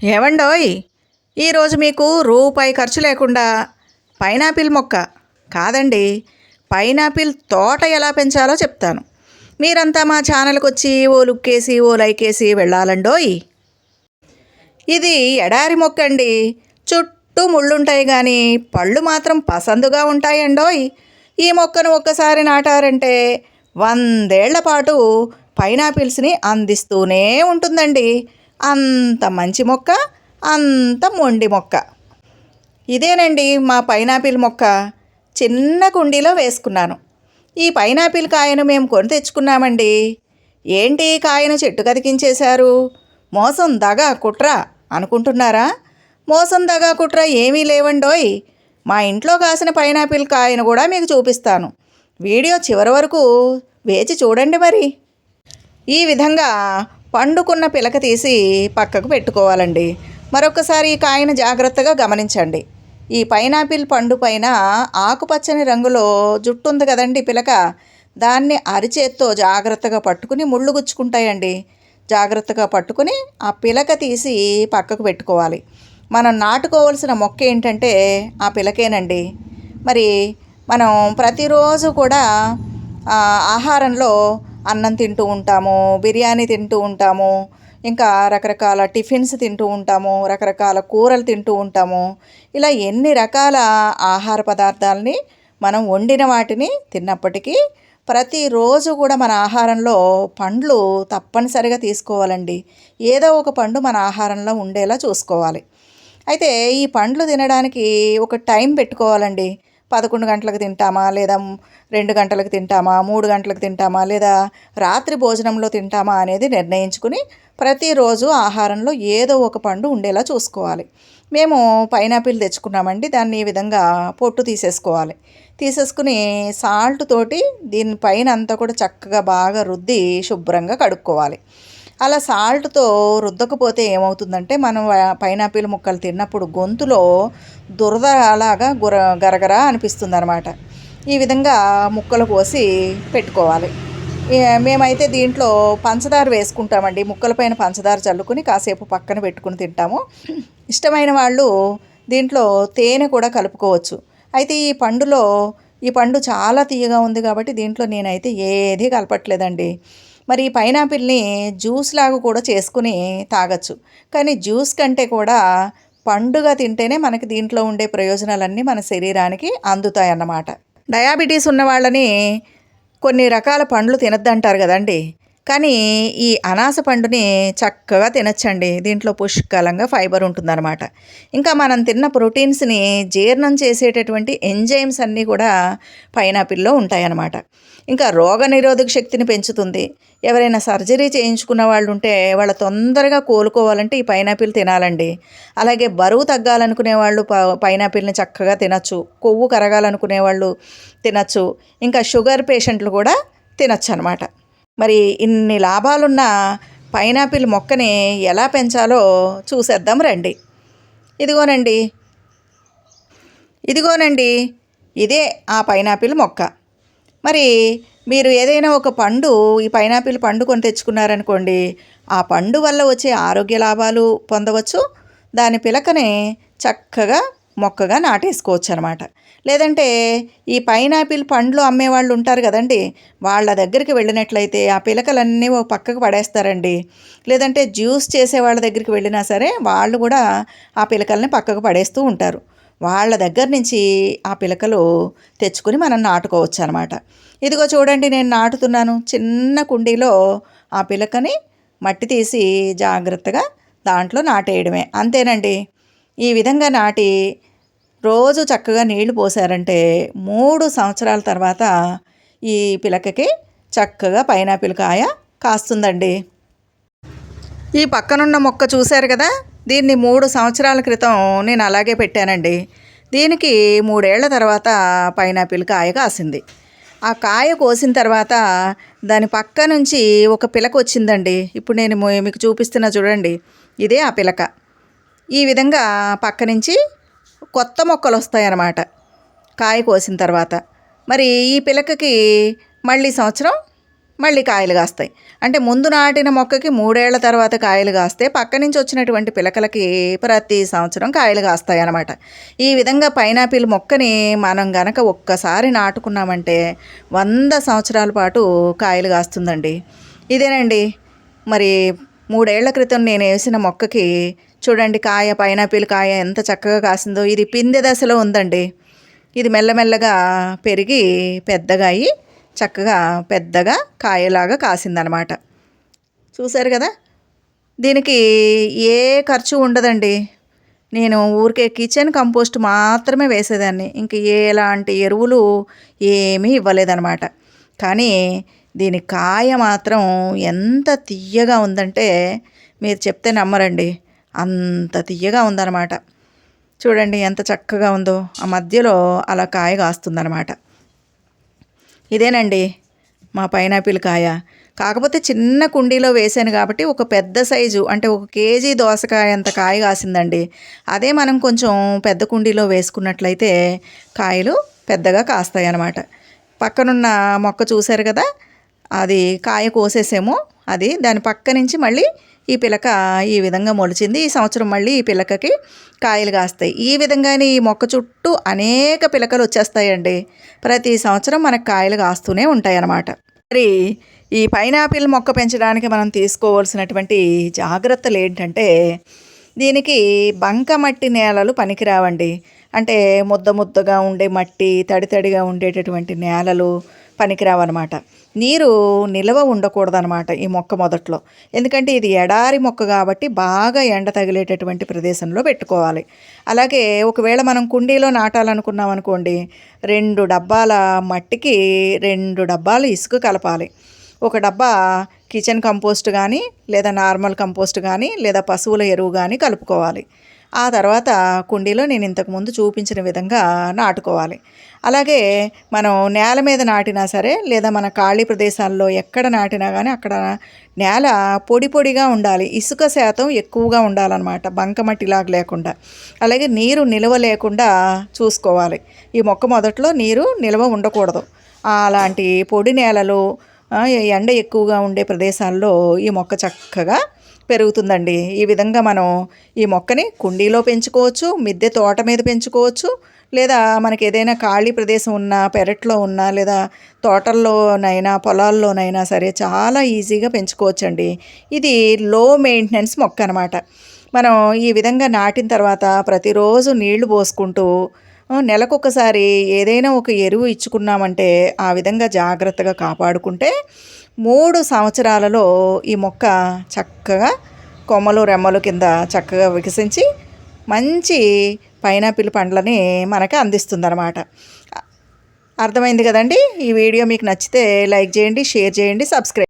ఏవండోయ్, ఈరోజు మీకు రూపాయి ఖర్చు లేకుండా పైనాపిల్ మొక్క కాదండి, పైనాపిల్ తోట ఎలా పెంచాలో చెప్తాను. మీరంతా మా ఛానల్కి వచ్చి ఓ లుక్కేసి ఓ లైకేసి వెళ్ళాలండోయ్. ఇది ఎడారి మొక్క అండి. చుట్టూ ముళ్ళుంటాయి కానీ పళ్ళు మాత్రం పసందుగా ఉంటాయండోయ్. ఈ మొక్కను ఒక్కసారి నాటారంటే 100 ఏళ్ల పాటు పైనాపిల్స్ని అందిస్తూనే ఉంటుందండి. అంత మంచి మొక్క, అంత మొండి మొక్క. ఇదేనండి మా పైనాపిల్ మొక్క. చిన్న కుండీలో వేసుకున్నాను. ఈ పైనాపిల్ కాయను మేము కొని తెచ్చుకున్నామండి. ఏంటి కాయను చెట్టు కతికించేశారు, మోసం దగ కుట్ర అనుకుంటున్నారా? మోసం దగ కుట్ర ఏమీ లేవండోయ్. మా ఇంట్లో కాసిన పైనాపిల్ కాయను కూడా మీకు చూపిస్తాను. వీడియో చివరి వరకు వేచి చూడండి. మరి ఈ విధంగా పండుకున్న పిలక తీసి పక్కకు పెట్టుకోవాలండి. మరొకసారి ఈ కాయను జాగ్రత్తగా గమనించండి. ఈ పైనాపిల్ పండు పైన ఆకుపచ్చని రంగులో జుట్టు ఉంది కదండి పిలక, దాన్ని అరిచేత్తో జాగ్రత్తగా పట్టుకుని ముళ్ళు గుచ్చుకుంటాయండి. జాగ్రత్తగా పట్టుకుని ఆ పిలక తీసి పక్కకు పెట్టుకోవాలి. మనం నాటుకోవాల్సిన మొక్క ఏంటంటే ఆ పిలకేనండి. మరి మనం ప్రతిరోజు కూడా ఆహారంలో అన్నం తింటూ ఉంటాము, బిర్యానీ తింటూ ఉంటాము, ఇంకా రకరకాల టిఫిన్స్ తింటూ ఉంటాము, రకరకాల కూరలు తింటూ ఉంటాము. ఇలా ఎన్ని రకాల ఆహార పదార్థాలని మనం వండిన వాటిని తిన్నప్పటికీ ప్రతిరోజు కూడా మన ఆహారంలో పండ్లు తప్పనిసరిగా తీసుకోవాలండి. ఏదో ఒక పండు మన ఆహారంలో ఉండేలా చూసుకోవాలి. అయితే ఈ పండ్లు తినడానికి ఒక టైం పెట్టుకోవాలండి. 11 గంటలకు తింటామా, లేదా 2 గంటలకు తింటామా, 3 గంటలకు తింటామా, లేదా రాత్రి భోజనంలో తింటామా అనేది నిర్ణయించుకుని ప్రతిరోజు ఆహారంలో ఏదో ఒక పండు ఉండేలా చూసుకోవాలి. మేము పైనాపిల్ తెచ్చుకున్నామండి. దాన్ని ఈ విధంగా పొట్టు తీసేసుకోవాలి. తీసేసుకుని సాల్ట్ తోటి దీనిపైన అంతా కూడా చక్కగా బాగా రుద్ది శుభ్రంగా కడుక్కోవాలి. అలా సాల్ట్తో రుద్దకపోతే ఏమవుతుందంటే మనం పైనాపిల్ ముక్కలు తిన్నప్పుడు గొంతులో దురద అలాగా గరగర అనిపిస్తుంది అనమాట. ఈ విధంగా ముక్కలు కోసి పెట్టుకోవాలి. మేమైతే దీంట్లో పంచదార వేసుకుంటామండి. ముక్కలపైన పంచదార చల్లుకుని కాసేపు పక్కన పెట్టుకుని తింటాము. ఇష్టమైన వాళ్ళు దీంట్లో తేనె కూడా కలుపుకోవచ్చు. అయితే ఈ పండు చాలా తీయగా ఉంది కాబట్టి దీంట్లో నేనైతే ఏది కలపట్లేదండి. మరి ఈ పైనాపిల్ని జ్యూస్ లాగా కూడా చేసుకుని తాగొచ్చు. కానీ జ్యూస్ కంటే కూడా పండుగా తింటేనే మనకి దీంట్లో ఉండే ప్రయోజనాలన్నీ మన శరీరానికి అందుతాయి అన్నమాట. డయాబెటీస్ ఉన్న వాళ్ళని కొన్ని రకాల పండ్లు తినద్దంటారు కదండి. కానీ ఈ అనాస పండుని చక్కగా తినచ్చండి. దీంట్లో పుష్కలంగా ఫైబర్ ఉంటుందన్నమాట. ఇంకా మనం తిన్న ప్రోటీన్స్ని జీర్ణం చేసేటటువంటి ఎంజైమ్స్ అన్నీ కూడా పైనాపిల్లో ఉంటాయన్నమాట. ఇంకా రోగనిరోధక శక్తిని పెంచుతుంది. ఎవరైనా సర్జరీ చేయించుకున్న వాళ్ళు ఉంటే వాళ్ళ తొందరగా కోలుకోవాలంటే ఈ పైనాపిల్ తినాలండి. అలాగే బరువు తగ్గాలనుకునే వాళ్ళు పైనాపిల్ని చక్కగా తినచ్చు. కొవ్వు కరగాలనుకునే వాళ్ళు తినచ్చు. ఇంకా షుగర్ పేషెంట్లు కూడా తినచ్చు అనమాట. మరి ఇన్ని లాభాలున్న పైనాపిల్ మొక్కని ఎలా పెంచాలో చూసేద్దాం రండి. ఇదిగోనండి ఇదే ఆ పైనాపిల్ మొక్క. మరి మీరు ఏదైనా ఒక పండు, ఈ పైనాపిల్ పండు కొని తెచ్చుకున్నారనుకోండి, ఆ పండు వల్ల వచ్చే ఆరోగ్య లాభాలు పొందవచ్చు. దాని పిలకని చక్కగా మొక్కగా నాటేసుకోవచ్చు అనమాట. లేదంటే ఈ పైనాపిల్ పండ్లు అమ్మేవాళ్ళు ఉంటారు కదండి, వాళ్ళ దగ్గరికి వెళ్ళినట్లయితే ఆ పిలకలన్నీ ఓ పక్కకు పడేస్తారండి. లేదంటే జ్యూస్ చేసే వాళ్ళ దగ్గరికి వెళ్ళినా సరే వాళ్ళు కూడా ఆ పిలకల్ని పక్కకు పడేస్తూ ఉంటారు. వాళ్ళ దగ్గర నుంచి ఆ పిలకలు తెచ్చుకొని మనం నాటుకోవచ్చు అనమాట. ఇదిగో చూడండి, నేను నాటుతున్నాను. చిన్న కుండీలో ఆ పిలకని మట్టి తీసి జాగ్రత్తగా దాంట్లో నాటేయడమే, అంతేనండి. ఈ విధంగా నాటి రోజు చక్కగా నీళ్లు పోసారంటే 3 సంవత్సరాల తర్వాత ఈ పిలకకి చక్కగా పైనాపిల్ కాయ కాస్తుందండి. ఈ పక్కనున్న మొక్క చూశారు కదా, దీన్ని 3 సంవత్సరాల క్రితం నేను అలాగే పెట్టానండి. దీనికి 3 ఏళ్ల తర్వాత పైనాపిల్ కాయ కాసింది. ఆ కాయ కోసిన తర్వాత దాని పక్క నుంచి ఒక పిలక వచ్చిందండి. ఇప్పుడు నేను మీకు చూపిస్తున్నా చూడండి, ఇదే ఆ పిలక. ఈ విధంగా పక్క నుంచి కొత్త మొక్కలు వస్తాయన్నమాట కాయ కోసిన తర్వాత. మరి ఈ పిలకకి మళ్ళీ సంవత్సరం మళ్ళీ కాయలు కాస్తాయి. అంటే ముందు నాటిన మొక్కకి 3 ఏళ్ల తర్వాత కాయలు కాస్తే పక్క నుంచి వచ్చినటువంటి పిలకలకి ప్రతి సంవత్సరం కాయలు కాస్తాయి అన్నమాట. ఈ విధంగా పైనాపిల్ మొక్కని మనం గనక ఒక్కసారి నాటుకున్నామంటే 100 సంవత్సరాల పాటు కాయలు కాస్తుందండి. ఇదేనండి మరి 3 ఏళ్ల క్రితం నేను వేసిన మొక్కకి చూడండి పైనాపిల్ కాయ ఎంత చక్కగా కాసిందో. ఇది పిందె దశలో ఉందండి. ఇది మెల్లమెల్లగా పెరిగి పెద్దగా అయ్యి చక్కగా పెద్దగా కాయలాగా కాసిందనమాట. చూశారు కదా, దీనికి ఏ ఖర్చు ఉండదండి. నేను ఊరికే కిచెన్ కంపోస్ట్ మాత్రమే వేసేదాన్ని, ఇంక ఎలాంటి ఎరువులు ఏమీ ఇవ్వలేదన్నమాట. కానీ దీని కాయ మాత్రం ఎంత తియ్యగా ఉందంటే మీరు చెప్తే నమ్మరండి, అంత తియ్యగా ఉందన్నమాట. చూడండి ఎంత చక్కగా ఉందో, ఆ మధ్యలో అలా కాయ కాస్తుందన్నమాట. ఇదేనండి మా పైనాపిల్ కాయ. కాకపోతే చిన్న కుండీలో వేసాను కాబట్టి ఒక పెద్ద సైజు అంటే 1 కేజీ దోసకాయ అంత కాయ కాసిందండి. అదే మనం కొంచెం పెద్ద కుండీలో వేసుకున్నట్లయితే కాయలు పెద్దగా కాస్తాయి అన్నమాట. పక్కనున్న మొక్క చూశారు కదా, అది కాయ కోసేసాము. అది దాని పక్క నుంచి మళ్ళీ ఈ పిలక ఈ విధంగా మొలిచింది. ఈ సంవత్సరం మళ్ళీ ఈ పిలకకి కాయలు కాస్తాయి. ఈ విధంగానే ఈ మొక్క చుట్టూ అనేక పిలకలు వచ్చేస్తాయండి. ప్రతి సంవత్సరం మనకు కాయలు కాస్తూనే ఉంటాయి అన్నమాట. మరి ఈ పైనాపిల్ మొక్క పెంచడానికి మనం తీసుకోవాల్సినటువంటి జాగ్రత్తలు ఏంటంటే, దీనికి బంకమట్టి నేలలు పనికిరావండి. అంటే ముద్దగా ఉండే మట్టి, తడిగా ఉండేటటువంటి నేలలు పనికిరావన్నమాట. నీరు నిల్వ ఉండకూడదనమాట ఈ మొక్క మొదట్లో. ఎందుకంటే ఇది ఎడారి మొక్క కాబట్టి బాగా ఎండ తగిలేటటువంటి ప్రదేశంలో పెట్టుకోవాలి. అలాగే ఒకవేళ మనం కుండీలో నాటాలనుకున్నాం అనుకోండి, 2 డబ్బాల మట్టికి 2 డబ్బాలు ఇసుక కలపాలి. ఒక డబ్బా కిచెన్ కంపోస్ట్ కానీ, లేదా నార్మల్ కంపోస్ట్ కానీ, లేదా పశువుల ఎరువు కానీ కలుపుకోవాలి. ఆ తర్వాత కుండీలో నేను ఇంతకుముందు చూపించిన విధంగా నాటుకోవాలి. అలాగే మనం నేల మీద నాటినా సరే, లేదా మన ఖాళీ ప్రదేశాల్లో ఎక్కడ నాటినా కానీ అక్కడ నేల పొడిగా ఉండాలి. ఇసుక శాతం ఎక్కువగా ఉండాలన్నమాట, బంకమట్టిలాగా లేకుండా. అలాగే నీరు నిల్వ లేకుండా చూసుకోవాలి. ఈ మొక్క మొదట్లో నీరు నిల్వ ఉండకూడదు. అలాంటి పొడి నేలలు, ఎండ ఎక్కువగా ఉండే ప్రదేశాల్లో ఈ మొక్క చక్కగా పెరుగుతుందండి. ఈ విధంగా మనం ఈ మొక్కని కుండీలో పెంచుకోవచ్చు, మిద్దె తోట మీద పెంచుకోవచ్చు, లేదా మనకి ఏదైనా ఖాళీ ప్రదేశం ఉన్నా, పెరట్లో ఉన్నా, లేదా తోటల్లోనైనా పొలాల్లోనైనా సరే చాలా ఈజీగా పెంచుకోవచ్చండి. ఇది లో మెయింటెనెన్స్ మొక్క అనమాట. మనం ఈ విధంగా నాటిన తర్వాత ప్రతిరోజు నీళ్లు పోసుకుంటూ నెలకొకసారి ఏదైనా ఒక ఎరువు ఇచ్చుకున్నామంటే, ఆ విధంగా జాగ్రత్తగా కాపాడుకుంటే 3 సంవత్సరాలలో ఈ మొక్క చక్కగా కొమ్మలు రెమ్మలు కింద చక్కగా వికసించి మంచి పైనాపిల్ పండ్లని మనకి అందిస్తుందన్నమాట. అర్థమైంది కదండి. ఈ వీడియో మీకు నచ్చితే లైక్ చేయండి, షేర్ చేయండి, సబ్స్క్రైబ్